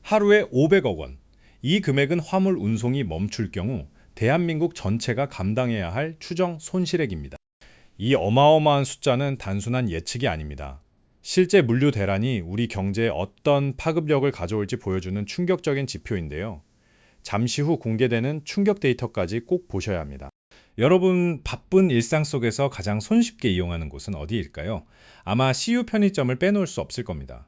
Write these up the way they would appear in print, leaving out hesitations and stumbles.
하루에 500억 원. 이 금액은 화물 운송이 멈출 경우 대한민국 전체가 감당해야 할 추정 손실액입니다. 이 어마어마한 숫자는 단순한 예측이 아닙니다. 실제 물류 대란이 우리 경제에 어떤 파급력을 가져올지 보여주는 충격적인 지표인데요. 잠시 후 공개되는 충격 데이터까지 꼭 보셔야 합니다. 여러분, 바쁜 일상 속에서 가장 손쉽게 이용하는 곳은 어디일까요? 아마 CU 편의점을 빼놓을 수 없을 겁니다.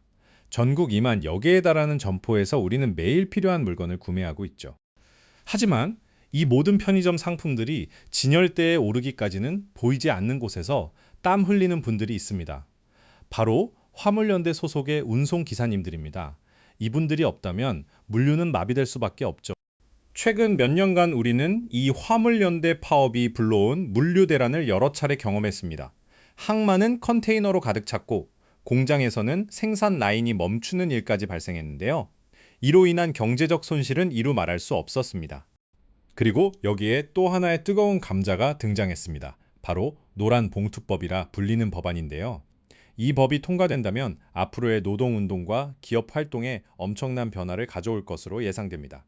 전국 2만 여개에 달하는 점포에서 우리는 매일 필요한 물건을 구매하고 있죠. 하지만 이 모든 편의점 상품들이 진열대에 오르기까지는 보이지 않는 곳에서 땀 흘리는 분들이 있습니다. 바로 화물연대 소속의 운송기사님들입니다. 이분들이 없다면 물류는 마비될 수밖에 없죠. 최근 몇 년간 우리는 이 화물연대 파업이 불러온 물류 대란을 여러 차례 경험했습니다. 항만은 컨테이너로 가득 찼고 공장에서는 생산 라인이 멈추는 일까지 발생했는데요. 이로 인한 경제적 손실은 이루 말할 수 없었습니다. 그리고 여기에 또 하나의 뜨거운 감자가 등장했습니다. 바로 노란봉투법이라 불리는 법안인데요. 이 법이 통과된다면 앞으로의 노동운동과 기업 활동에 엄청난 변화를 가져올 것으로 예상됩니다.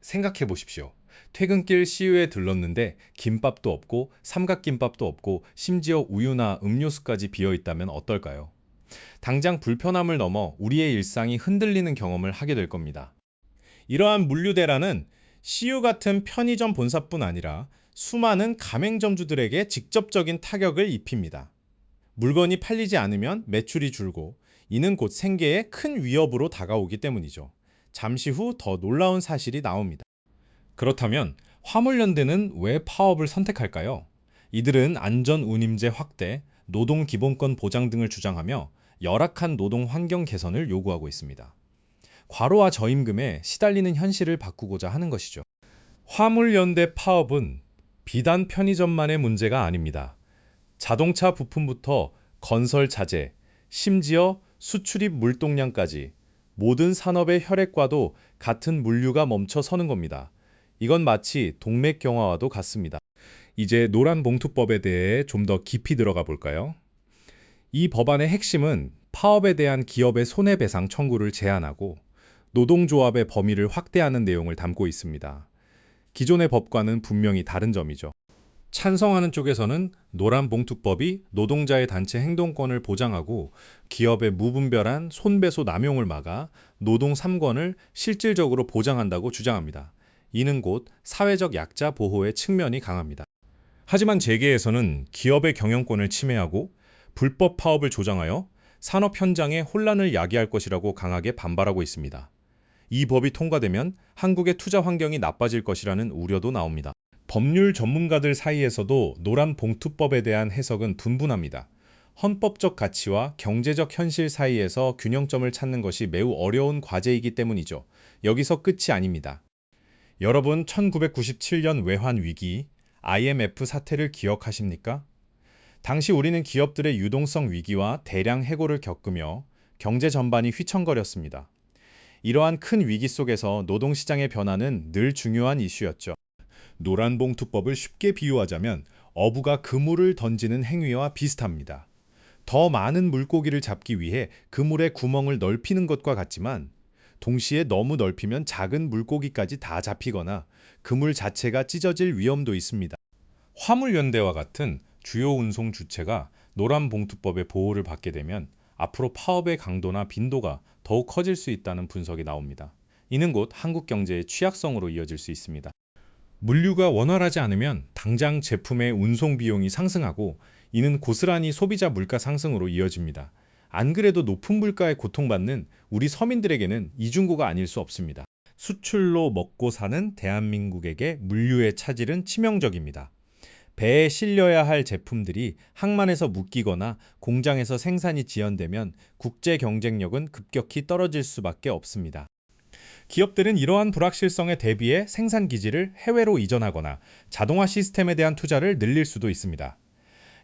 생각해 보십시오. 퇴근길 CU에 들렀는데 김밥도 없고 삼각김밥도 없고 심지어 우유나 음료수까지 비어 있다면 어떨까요? 당장 불편함을 넘어 우리의 일상이 흔들리는 경험을 하게 될 겁니다. 이러한 물류 대란은 CU 같은 편의점 본사뿐 아니라 수많은 가맹점주들에게 직접적인 타격을 입힙니다. 물건이 팔리지 않으면 매출이 줄고 이는 곧 생계에 큰 위협으로 다가오기 때문이죠. 잠시 후 더 놀라운 사실이 나옵니다. 그렇다면 화물연대는 왜 파업을 선택할까요? 이들은 안전운임제 확대, 노동기본권 보장 등을 주장하며 열악한 노동 환경 개선을 요구하고 있습니다. 과로와 저임금에 시달리는 현실을 바꾸고자 하는 것이죠. 화물연대 파업은 비단 편의점만의 문제가 아닙니다. 자동차 부품부터 건설 자재, 심지어 수출입 물동량까지 모든 산업의 혈액과도 같은 물류가 멈춰 서는 겁니다. 이건 마치 동맥경화와도 같습니다. 이제 노란봉투법에 대해 좀 더 깊이 들어가 볼까요? 이 법안의 핵심은 파업에 대한 기업의 손해배상 청구를 제한하고 노동조합의 범위를 확대하는 내용을 담고 있습니다. 기존의 법과는 분명히 다른 점이죠. 찬성하는 쪽에서는 노란봉투법이 노동자의 단체 행동권을 보장하고 기업의 무분별한 손배소 남용을 막아 노동 3권을 실질적으로 보장한다고 주장합니다. 이는 곧 사회적 약자 보호의 측면이 강합니다. 하지만 재계에서는 기업의 경영권을 침해하고 불법 파업을 조장하여 산업 현장에 혼란을 야기할 것이라고 강하게 반발하고 있습니다. 이 법이 통과되면 한국의 투자 환경이 나빠질 것이라는 우려도 나옵니다. 법률 전문가들 사이에서도 노란봉투법에 대한 해석은 분분합니다. 헌법적 가치와 경제적 현실 사이에서 균형점을 찾는 것이 매우 어려운 과제이기 때문이죠. 여기서 끝이 아닙니다. 여러분, 1997년 외환 위기, IMF 사태를 기억하십니까? 당시 우리는 기업들의 유동성 위기와 대량 해고를 겪으며 경제 전반이 휘청거렸습니다. 이러한 큰 위기 속에서 노동시장의 변화는 늘 중요한 이슈였죠. 노란봉투법을 쉽게 비유하자면 어부가 그물을 던지는 행위와 비슷합니다. 더 많은 물고기를 잡기 위해 그물의 구멍을 넓히는 것과 같지만 동시에 너무 넓히면 작은 물고기까지 다 잡히거나 그물 자체가 찢어질 위험도 있습니다. 화물연대와 같은 주요 운송 주체가 노란봉투법의 보호를 받게 되면 앞으로 파업의 강도나 빈도가 더욱 커질 수 있다는 분석이 나옵니다. 이는 곧 한국 경제의 취약성으로 이어질 수 있습니다. 물류가 원활하지 않으면 당장 제품의 운송 비용이 상승하고 이는 고스란히 소비자 물가 상승으로 이어집니다. 안 그래도 높은 물가에 고통받는 우리 서민들에게는 이중고가 아닐 수 없습니다. 수출로 먹고 사는 대한민국에게 물류의 차질은 치명적입니다. 배에 실려야 할 제품들이 항만에서 묶이거나 공장에서 생산이 지연되면 국제 경쟁력은 급격히 떨어질 수밖에 없습니다. 기업들은 이러한 불확실성에 대비해 생산 기지를 해외로 이전하거나 자동화 시스템에 대한 투자를 늘릴 수도 있습니다.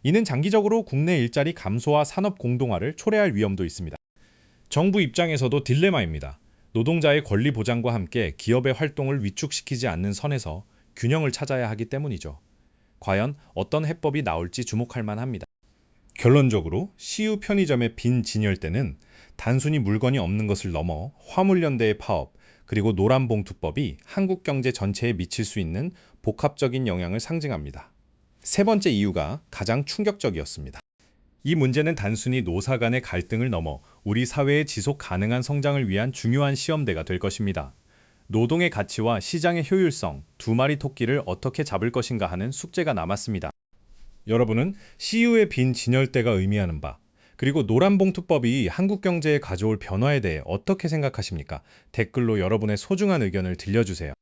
이는 장기적으로 국내 일자리 감소와 산업 공동화를 초래할 위험도 있습니다. 정부 입장에서도 딜레마입니다. 노동자의 권리 보장과 함께 기업의 활동을 위축시키지 않는 선에서 균형을 찾아야 하기 때문이죠. 과연 어떤 해법이 나올지 주목할 만합니다. 결론적으로 CU 편의점의 빈 진열대는 단순히 물건이 없는 것을 넘어 화물연대의 파업, 그리고 노란봉투법이 한국 경제 전체에 미칠 수 있는 복합적인 영향을 상징합니다. 세 번째 이유가 가장 충격적이었습니다. 이 문제는 단순히 노사 간의 갈등을 넘어 우리 사회의 지속 가능한 성장을 위한 중요한 시험대가 될 것입니다. 노동의 가치와 시장의 효율성, 두 마리 토끼를 어떻게 잡을 것인가 하는 숙제가 남았습니다. 여러분은 CU의 빈 진열대가 의미하는 바, 그리고 노란봉투법이 한국 경제에 가져올 변화에 대해 어떻게 생각하십니까? 댓글로 여러분의 소중한 의견을 들려주세요.